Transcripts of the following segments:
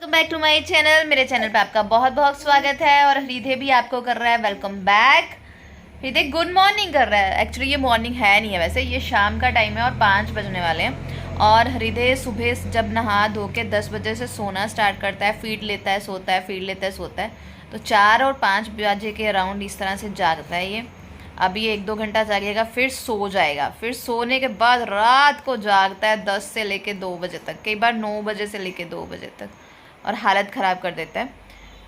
Back to my channel. मेरे channel पे आपका बहुत बहुत स्वागत है और हृदय भी आपको कर रहा है वेलकम बैक। हृदय गुड मॉर्निंग कर रहा है। एक्चुअली ये मॉर्निंग है नहीं है, वैसे ये शाम का टाइम है और 5 बजने वाले हैं। और हृदय सुबह जब नहा धो के 10 बजे से सोना स्टार्ट करता है, फीड लेता है सोता है, फीड लेता है सोता है, तो 4 और 5 बजे के अराउंड इस तरह से जागता है ये। अभी 1-2 घंटा जागेगा, फिर सो जाएगा, फिर सोने के बाद रात को जागता है 10 से लेके 2 बजे तक, कई बार 9 बजे से लेके 2 बजे तक, और हालत ख़राब कर देता है।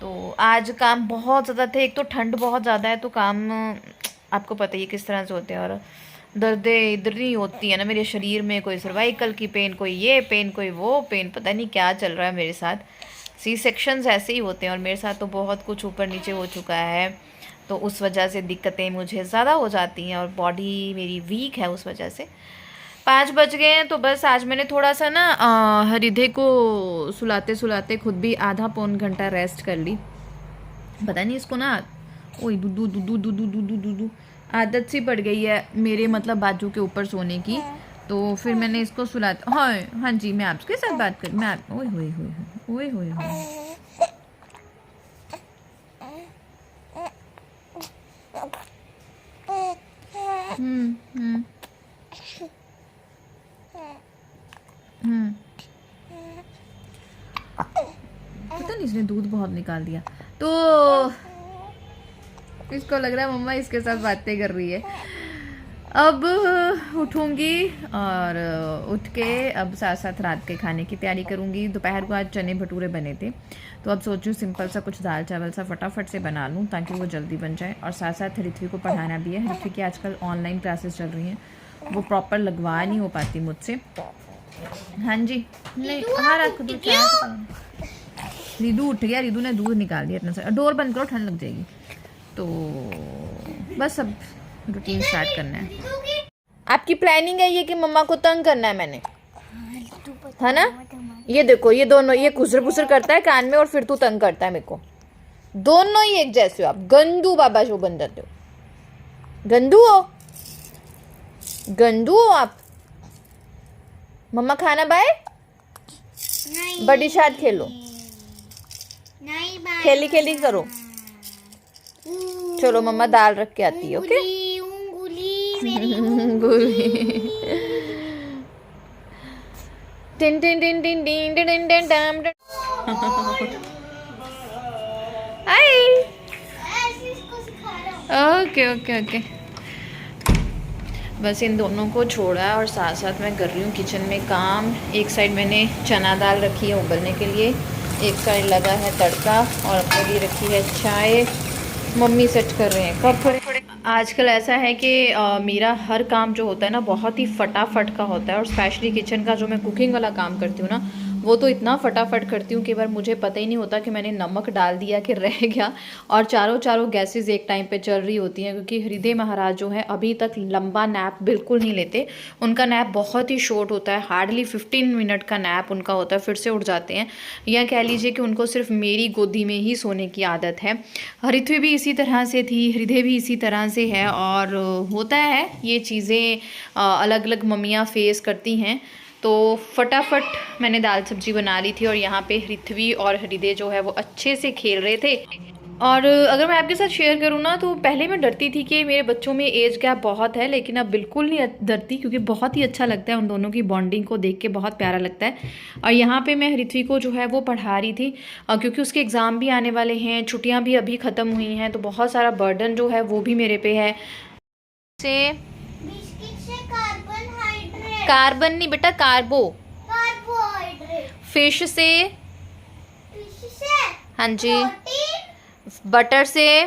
तो आज काम बहुत ज़्यादा थे, एक तो ठंड बहुत ज़्यादा है तो काम आपको पता ही किस तरह से होते हैं। और दर्दें इधर नहीं होती है ना मेरे शरीर में, कोई सर्वाइकल की पेन, कोई ये पेन, कोई वो पेन, पता नहीं क्या चल रहा है मेरे साथ। सी सेक्शंस ऐसे ही होते हैं और मेरे साथ तो बहुत कुछ ऊपर नीचे हो चुका है, तो उस वजह से दिक्कतें मुझे ज़्यादा हो जाती हैं और बॉडी मेरी वीक है उस वजह से। 5 बज गए हैं तो बस आज मैंने थोड़ा सा ना हृदय को सुलाते सुलाते खुद भी आधा पौन घंटा रेस्ट कर ली। पता नहीं इसको ना ओए दूधू दूधू दूधू दूधू दूधू आदत सी पड़ गई है मेरे मतलब बाजू के ऊपर सोने की। तो फिर मैंने इसको सुलाते, हाँ हाँ जी मैं आपके साथ बात कर, मैं ओए होए होए ओए होए होए हम्म पता नहीं इसने दूध बहुत निकाल दिया, तो इसको लग रहा है मम्मा इसके साथ बातें कर रही है। अब उठूंगी और उठ के अब साथ साथ रात के खाने की तैयारी करूंगी। दोपहर को आज चने भटूरे बने थे तो अब सोचूं सिंपल सा कुछ दाल चावल सा फटाफट से बना लूं ताकि वो जल्दी बन जाए। और साथ साथ ऋत्वी को पढ़ाना भी है। ऋत्वी की आजकल ऑनलाइन क्लासेस चल रही हैं, वो प्रॉपर लगवा नहीं हो पाती मुझसे। हाँ जी नहीं हाँ रख दो, रिदू उठ गया, रिदू ने दूध निकाल दिया इतना सा। डोर बंद करो ठंड लग जाएगी। तो बस अब रूटीन स्टार्ट करना है। आपकी प्लानिंग है ये कि मम्मा को तंग करना है मैंने, है ना? ये देखो ये दोनों, ये खुसर फुसर करता है कान में और फिर तू तंग करता है मेरे को। दोनों ही एक जैसे हो आप, गंदू बाबा जो बन जाते हो। गंदू हो, गंदू हो आप। मम्मा खाना बाय, बड़ी शाद खेलो, खेली खेली करो। चलो मम्मा दाल रख के आती है, ओके? टिन टिन टिन टिन टिन टिन टिन टाम। Hi, okay okay okay. बस इन दोनों को छोड़ा और साथ साथ मैं कर रही हूँ किचन में काम। एक साइड मैंने चना दाल रखी है उबलने के लिए, एक साइड लगा है तड़का और अपने लिए रखी है चाय। मम्मी सेट कर रहे हैं कप। आजकल ऐसा है कि मेरा हर काम जो होता है ना बहुत ही फटाफट का होता है, और स्पेशली किचन का जो मैं कुकिंग वाला काम करती हूँ ना वो तो इतना फटाफट करती हूँ कि बार मुझे पता ही नहीं होता कि मैंने नमक डाल दिया कि रह गया। और चारों गैसेस एक टाइम पे चल रही होती हैं, क्योंकि हृदय महाराज जो है अभी तक लंबा नैप बिल्कुल नहीं लेते। उनका नैप बहुत ही शॉर्ट होता है, हार्डली 15 मिनट का नैप उनका होता है, फिर से उठ जाते हैं। या कह लीजिए कि उनको सिर्फ मेरी गोदी में ही सोने की आदत है। ऋत्वी भी इसी तरह से थी, हृदय भी इसी तरह से है। और होता है ये चीज़ें अलग अलग मम्मियाँ फेस करती हैं। तो फटाफट मैंने दाल सब्जी बना ली थी और यहाँ पे ऋत्वी और हृदय जो है वो अच्छे से खेल रहे थे। और अगर मैं आपके साथ शेयर करूँ ना तो पहले मैं डरती थी कि मेरे बच्चों में एज गैप बहुत है, लेकिन अब बिल्कुल नहीं डरती, क्योंकि बहुत ही अच्छा लगता है उन दोनों की बॉन्डिंग को देख के, बहुत प्यारा लगता है। और यहाँ पे मैं ऋत्वी को जो है वो पढ़ा रही थी, क्योंकि उसके एग्ज़ाम भी आने वाले हैं, छुट्टियाँ भी अभी ख़त्म हुई हैं, तो बहुत सारा बर्डन जो है वो भी मेरे पे है। से कार्बन नहीं बेटा, कार्बोहाइड्रेट। फिश से, हाँ जी। बटर से,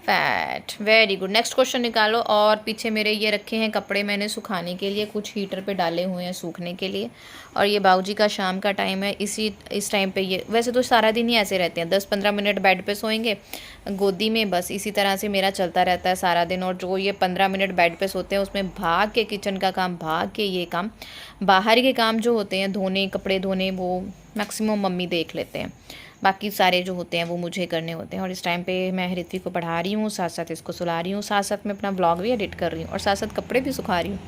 fat. Very good. Next question निकालो। और पीछे मेरे ये रखे हैं कपड़े मैंने सुखाने के लिए, कुछ हीटर पे डाले हुए हैं सूखने के लिए। और ये बाबूजी का शाम का टाइम है, इस टाइम पे ये वैसे तो सारा दिन ही ऐसे रहते हैं, 10-15 मिनट बेड पे सोएंगे गोदी में, बस इसी तरह से मेरा चलता रहता है सारा दिन। और जो ये 15 मिनट बेड पे सोते हैं उसमें भाग के किचन का काम, भाग के ये काम, बाहर के काम जो होते हैं धोने, कपड़े धोने, वो मैक्सिमम मम्मी देख लेते हैं। बाकी सारे जो होते हैं वो मुझे करने होते हैं। और इस टाइम पे मैं ऋत्वी को पढ़ा रही हूँ, साथ साथ इसको सुला रही हूँ, साथ साथ मैं अपना ब्लॉग भी एडिट कर रही हूँ और साथ साथ कपड़े भी सुखा रही हूँ।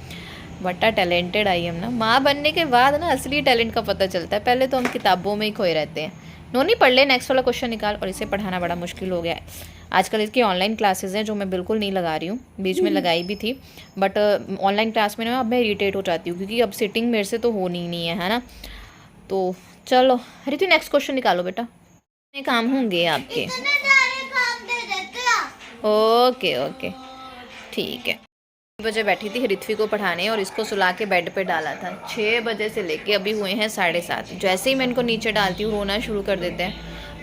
बटा टैलेंटेड आई हम ना। माँ बनने के बाद ना असली टैलेंट का पता चलता है, पहले तो हम किताबों में ही खोए रहते हैं। नोनी पढ़ ले, नेक्स्ट वाला क्वेश्चन निकाल। और इसे पढ़ाना बड़ा मुश्किल हो गया है आजकल। इसकी ऑनलाइन क्लासेस हैं जो मैं बिल्कुल नहीं लगा रही हूँ, बीच में लगाई भी थी, बट ऑनलाइन क्लास में ना अब मैं इरिटेट हो जाती हूँ क्योंकि अब सिटिंग मेरे से तो होनी ही नहीं है ना। तो चलो हरितु नेक्स्ट क्वेश्चन निकालो बेटा, कितने काम होंगे आपके। ओके ओके ठीक है। 6 बजे बैठी थी ऋत्वी को पढ़ाने और इसको सुला के बेड पे डाला था। 6 बजे से लेके अभी हुए हैं 7:30। जैसे ही मैं इनको नीचे डालती हूँ रोना शुरू कर देते हैं,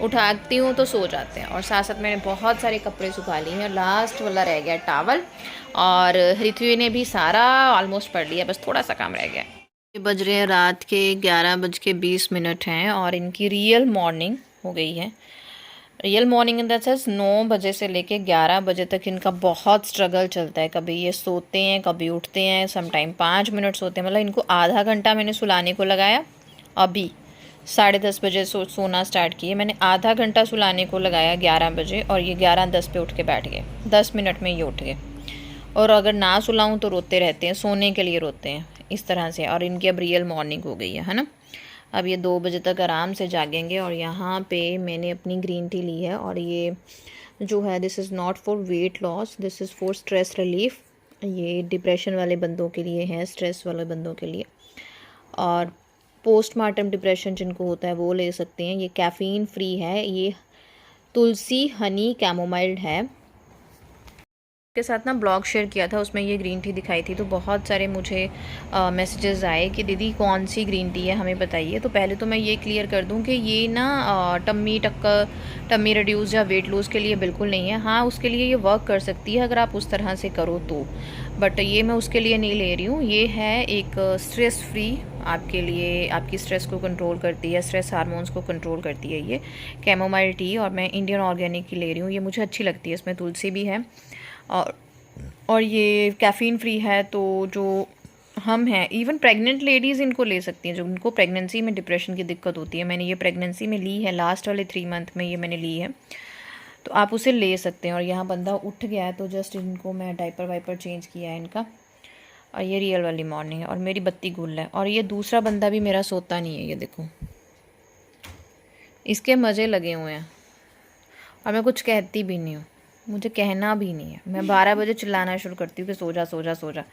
उठाती हूँ तो सो जाते हैं। और साथ साथ मैंने बहुत सारे कपड़े सुखा लिए हैं, लास्ट वाला रह गया टावल। और ऋत्वी ने भी सारा ऑलमोस्ट पढ़ लिया, बस थोड़ा सा काम रह गया। ये बज रहे हैं रात के 11:20 हैं और इनकी रियल मॉर्निंग हो गई है। Real morning in the sense 9 बजे से लेके 11 बजे तक इनका बहुत स्ट्रगल चलता है। कभी ये सोते हैं, कभी उठते हैं, सम टाइम 5 मिनट सोते हैं। मतलब इनको आधा घंटा मैंने सुलाने को लगाया। अभी 10:30 बजे सोना स्टार्ट किए, मैंने आधा घंटा सुलाने को लगाया 11 बजे, और ये 11:10 पे उठ के बैठ गए। 10 मिनट में ये उठ गए। और अगर ना सुलाऊँ तो रोते रहते हैं, सोने के लिए रोते हैं इस तरह से। और इनकी अब रियल मॉर्निंग हो गई है ना। अब ये 2 बजे तक आराम से जागेंगे। और यहाँ पे मैंने अपनी ग्रीन टी ली है, और ये जो है this is not for weight loss, this is for stress relief. ये डिप्रेशन वाले बंदों के लिए है, स्ट्रेस वाले बंदों के लिए। और पोस्टमार्टम डिप्रेशन जिनको होता है वो ले सकते हैं। ये कैफ़ीन फ्री है, ये तुलसी हनी कैमोमाइल्ड है। के साथ ना ब्लॉग शेयर किया था, उसमें ये ग्रीन टी दिखाई थी, तो बहुत सारे मुझे मैसेजेस आए कि दीदी कौन सी ग्रीन टी है हमें बताइए। तो पहले तो मैं ये क्लियर कर दूं कि ये ना टम्मी रिड्यूस या वेट लूज़ के लिए बिल्कुल नहीं है। हाँ, उसके लिए ये वर्क कर सकती है अगर आप उस तरह से करो तो, बट ये मैं उसके लिए नहीं ले रही हूँ। ये है एक स्ट्रेस फ्री, आपके लिए आपकी स्ट्रेस को कंट्रोल करती है, स्ट्रेस हार्मोन्स को कंट्रोल करती है ये कैमोमाइल टी। और मैं इंडियन ऑर्गेनिक की ले रही हूँ, ये मुझे अच्छी लगती है। इसमें तुलसी भी है और ये कैफ़ीन फ्री है। तो जो हम हैं, इवन प्रेग्नेंट लेडीज़ इनको ले सकती हैं जो उनको प्रेगनेंसी में डिप्रेशन की दिक्कत होती है। मैंने ये प्रेगनेंसी में ली है, लास्ट वाले 3 मंथ में ये मैंने ली है, तो आप उसे ले सकते हैं। और यहाँ बंदा उठ गया है तो जस्ट इनको मैं डाइपर वाइपर चेंज किया है इनका। और ये रियल वाली मॉर्निंग है और मेरी बत्ती गुल है। और ये दूसरा बंदा भी मेरा सोता नहीं है, ये देखो इसके मज़े लगे हुए हैं। और मैं कुछ कहती भी नहीं हूँ, मुझे कहना भी नहीं है। मैं 12 बजे चिल्लाना शुरू करती हूँ कि सो जा सो जा सो जा,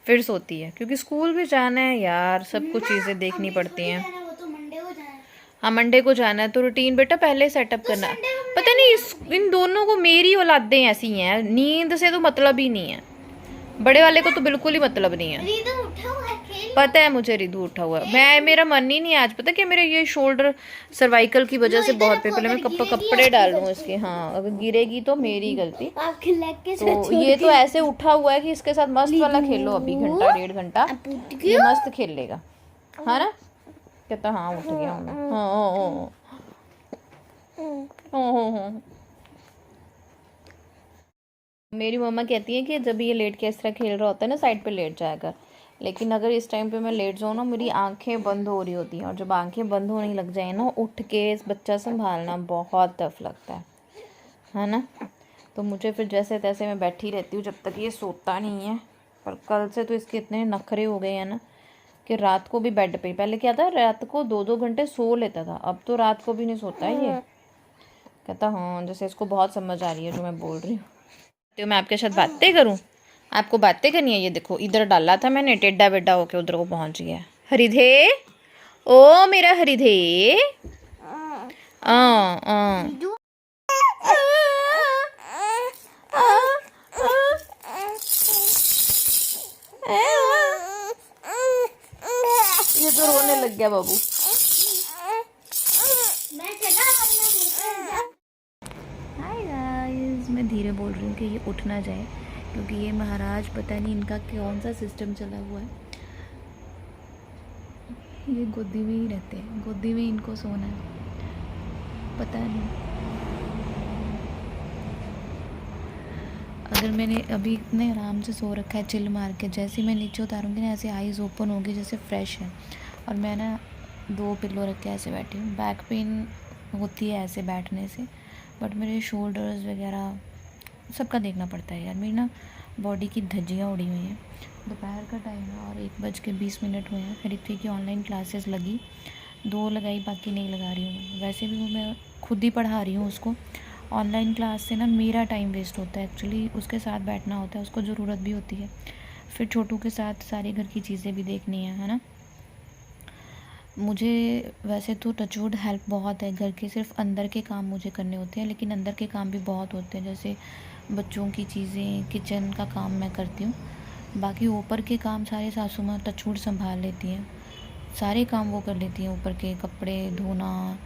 फिर सोती है क्योंकि स्कूल भी जाना है यार, सब कुछ चीज़ें देखनी पड़ती हैं। हाँ, मंडे को जाना है तो रूटीन बेटा पहले सेटअप करना। पता नहीं इन दोनों को, मेरी औलादें ऐसी हैं, नींद से तो मतलब ही नहीं है। बड़े वाले को तो बिल्कुल ही मतलब नहीं है। पता है मुझे रिधु उठा हुआ है, मेरा मन ही नहीं आज। पता क्या, मेरे ये शोल्डर सर्वाइकल की वजह से बहुत पे, पहले मैं कपड़े डाल लूँ इसके। हाँ, अगर गिरेगी तो मेरी गलती। तो ये तो ऐसे उठा हुआ है कि इसके साथ मस्त वाला खेलो अभी घंटा 1.5 घंटा, ये मस्त खेल लेगा, है ना। कहता हाँ उठ गया हूँ। हाँ। मेरी मम्मा कहती है कि जब ये लेट के इस तरह खेल रहा होता है ना, साइड पे लेट जाया कर। लेकिन अगर इस टाइम पे मैं लेट जाऊँ ना, मेरी आंखें बंद हो रही होती हैं, और जब आंखें बंद होने लग जाए ना, उठ के इस बच्चा संभालना बहुत टफ लगता है ना। तो मुझे फिर जैसे तैसे मैं बैठी रहती हूँ जब तक ये सोता नहीं है। पर कल से तो इसके इतने नखरे हो गए हैं ना कि रात को भी बेड पे, पहले क्या था रात को 2-2 घंटे सो लेता था, अब तो रात को भी नहीं सोता है ये। कहता हाँ, जैसे इसको बहुत समझ आ रही है जो मैं बोल रही हूँ। तो मैं आपके साथ बातें करूं, आपको बातें करनी है। ये देखो इधर डाला था मैंने, टेढ़ा बेड्डा होके उधर को पहुंच गया। हरिधे, ओ मेरा हरिधे। ये तो रोने लग गया बाबू। मैं धीरे बोल रही हूँ कि ये उठ ना जाए, क्योंकि ये महाराज पता नहीं इनका कौन सा सिस्टम चला हुआ है। ये गोदी में ही रहते हैं, गोदी में इनको सोना है, पता नहीं। अगर मैंने अभी इतने आराम से सो रखा है चिल मार के, जैसे ही मैं नीचे उतारूँगी ना ऐसे आईज़ ओपन होगी जैसे फ्रेश है। और मैं ना 2 पिल्लो रख के ऐसे बैठी हूँ। बैक पेन होती है ऐसे बैठने से, बट मेरे शोल्डर्स वगैरह सबका देखना पड़ता है यार। मेरी ना बॉडी की धज्जियाँ उड़ी हुई हैं। दोपहर का टाइम है और 1:20 हुए हैं। ऋत्विक की ऑनलाइन क्लासेस लगी, 2 लगाई, बाकी नहीं लगा रही हूँ। वैसे भी वो मैं खुद ही पढ़ा रही हूँ उसको। ऑनलाइन क्लास से ना मेरा टाइम वेस्ट होता है, एक्चुअली उसके साथ बैठना होता है, उसको ज़रूरत भी होती है। फिर छोटू के साथ सारे घर की चीज़ें भी देखनी है ना। मुझे वैसे तो टचवुड हेल्प बहुत है, घर के सिर्फ अंदर के काम मुझे करने होते हैं, लेकिन अंदर के काम भी बहुत होते हैं, जैसे बच्चों की चीज़ें, किचन का काम मैं करती हूँ। बाकी ऊपर के काम सारे सासू माँ टचवुड संभाल लेती हैं, सारे काम वो कर लेती हैं। ऊपर के कपड़े धोना,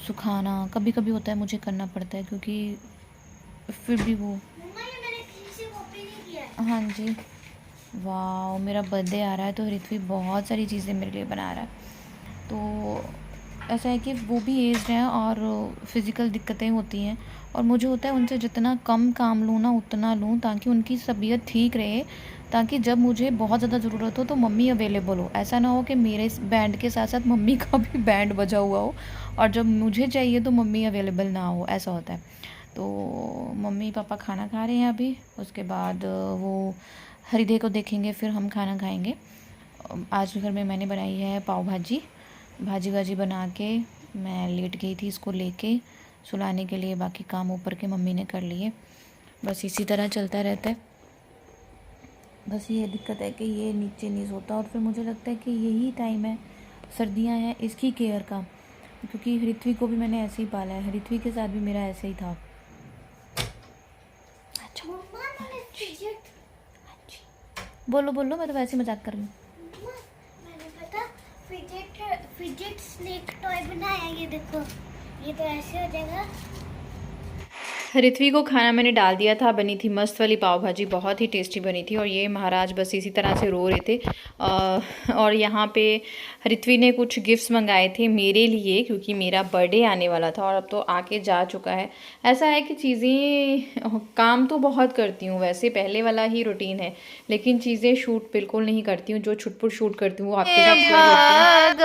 सुखाना, कभी कभी होता है मुझे करना पड़ता है, क्योंकि फिर भी वो। हाँ जी, वाह, मेरा बर्थडे आ रहा है तो ऋत्विक बहुत सारी चीज़ें मेरे लिए बना रहा है। तो ऐसा है कि वो भी एज्ड हैं और फिज़िकल दिक्कतें होती हैं, और मुझे होता है उनसे जितना कम काम लूँ ना उतना लूँ, ताकि उनकी तबीयत ठीक रहे, ताकि जब मुझे बहुत ज़्यादा ज़रूरत हो तो मम्मी अवेलेबल हो। ऐसा ना हो कि मेरे बैंड के साथ साथ मम्मी का भी बैंड बजा हुआ हो और जब मुझे चाहिए तो मम्मी अवेलेबल ना हो, ऐसा होता है। तो मम्मी पापा खाना खा रहे हैं अभी, उसके बाद वो हृदय को देखेंगे, फिर हम खाना खाएंगे। आज घर में मैंने बनाई है पाव भाजी। भाजी वाजी बना के मैं लेट गई थी इसको लेके सुलाने के लिए, बाकी काम ऊपर के मम्मी ने कर लिए। बस इसी तरह चलता रहता है। बस ये दिक्कत है कि ये नीचे नहीं सोता, और फिर मुझे लगता है कि यही टाइम है, सर्दियां हैं, इसकी केयर का, क्योंकि ऋत्विक को भी मैंने ऐसे ही पाला है, ऋत्विक के साथ भी मेरा ऐसे ही था। अच्छा, बोलो बोलो, मैं तो वैसे मजाक कर रही हूँ। मैंने पता फिजेट स्नेक टॉय बनाया, ये देखो, ये तो ऐसे हो जाएगा। ऋत्विक को खाना मैंने डाल दिया था, बनी थी मस्त वाली पाव भाजी, बहुत ही टेस्टी बनी थी। और ये महाराज बस इसी तरह से रो रहे थे। और यहाँ पे ऋत्विक ने कुछ गिफ्ट्स मंगाए थे मेरे लिए, क्योंकि मेरा बर्थडे आने वाला था और अब तो आके जा चुका है। ऐसा है कि चीज़ें, काम तो बहुत करती हूँ वैसे, पहले वाला ही रूटीन है, लेकिन चीज़ें शूट बिल्कुल नहीं करती हूँ। जो छुटपुट शूट करती हूँ वो आपके साथ शेयर करती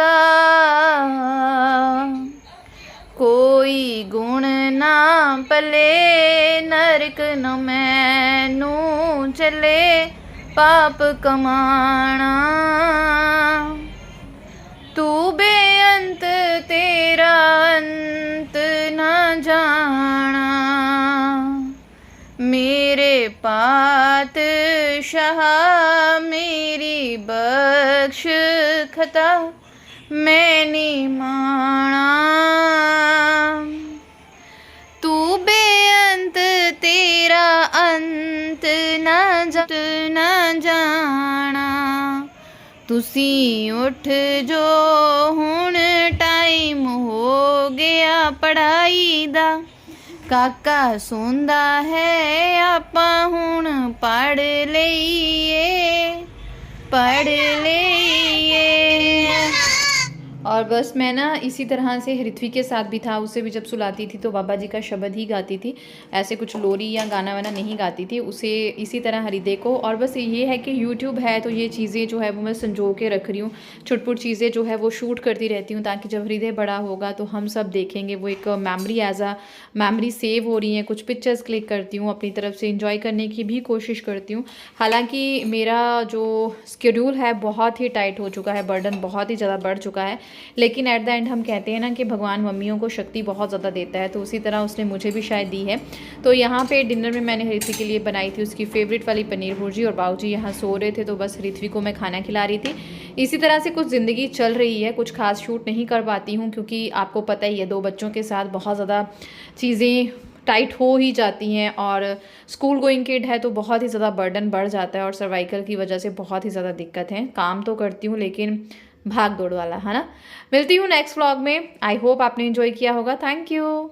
हूँ। कोई गुण ना पले, नरक न मैनू चले, पाप कमाना। तू बेअंत तेरा अंत न जाना, मेरे पातशाह मेरी बख्श खता, मैंने माना। तू बेअंत तेरा अंत न जाना, तुसी उठ जो हुण टाइम हो गया पढ़ाई दा, काका सोंदा है आपां हुण पढ़ लईए। और बस मैं ना इसी तरह से ऋत्विक के साथ भी था, उसे भी जब सुलाती थी तो बाबा जी का शब्द ही गाती थी, ऐसे कुछ लोरी या गाना वाना नहीं गाती थी उसे, इसी तरह हृदय को। और बस ये है कि यूट्यूब है तो ये चीज़ें जो है वो मैं संजो के रख रही हूँ, छुटपुट चीज़ें जो है वो शूट करती रहती हूँ, ताकि जब हृदय बड़ा होगा तो हम सब देखेंगे, वो एक memory as a memory save हो रही है। कुछ पिक्चर्स क्लिक करती हूँ, अपनी तरफ से इंजॉय करने की भी कोशिश करती हूँ। हालाँकि मेरा जो स्केड्यूल है बहुत ही टाइट हो चुका है, बर्डन बहुत ही ज़्यादा बढ़ चुका है, लेकिन एट द एंड हम कहते हैं ना कि भगवान मम्मियों को शक्ति बहुत ज़्यादा देता है, तो उसी तरह उसने मुझे भी शायद दी है। तो यहाँ पे डिनर में मैंने ऋत्विक के लिए बनाई थी उसकी फेवरेट वाली पनीर भुर्जी, और बाबूजी यहाँ सो रहे थे तो बस ऋत्विक को मैं खाना खिला रही थी। इसी तरह से कुछ ज़िंदगी चल रही है, कुछ खास शूट नहीं कर पाती हूँ, क्योंकि आपको पता ही है 2 बच्चों के साथ बहुत ज़्यादा चीज़ें टाइट हो ही जाती हैं, और स्कूल गोइंग किड है तो बहुत ही ज़्यादा बर्डन बढ़ जाता है, और सर्वाइकल की वजह से बहुत ही ज़्यादा दिक्कत है। काम तो करती हूँ लेकिन भाग दौड़ वाला, है ना। मिलती हूँ नेक्स्ट व्लॉग में। आई होप आपने एंजॉय किया होगा। Thank you.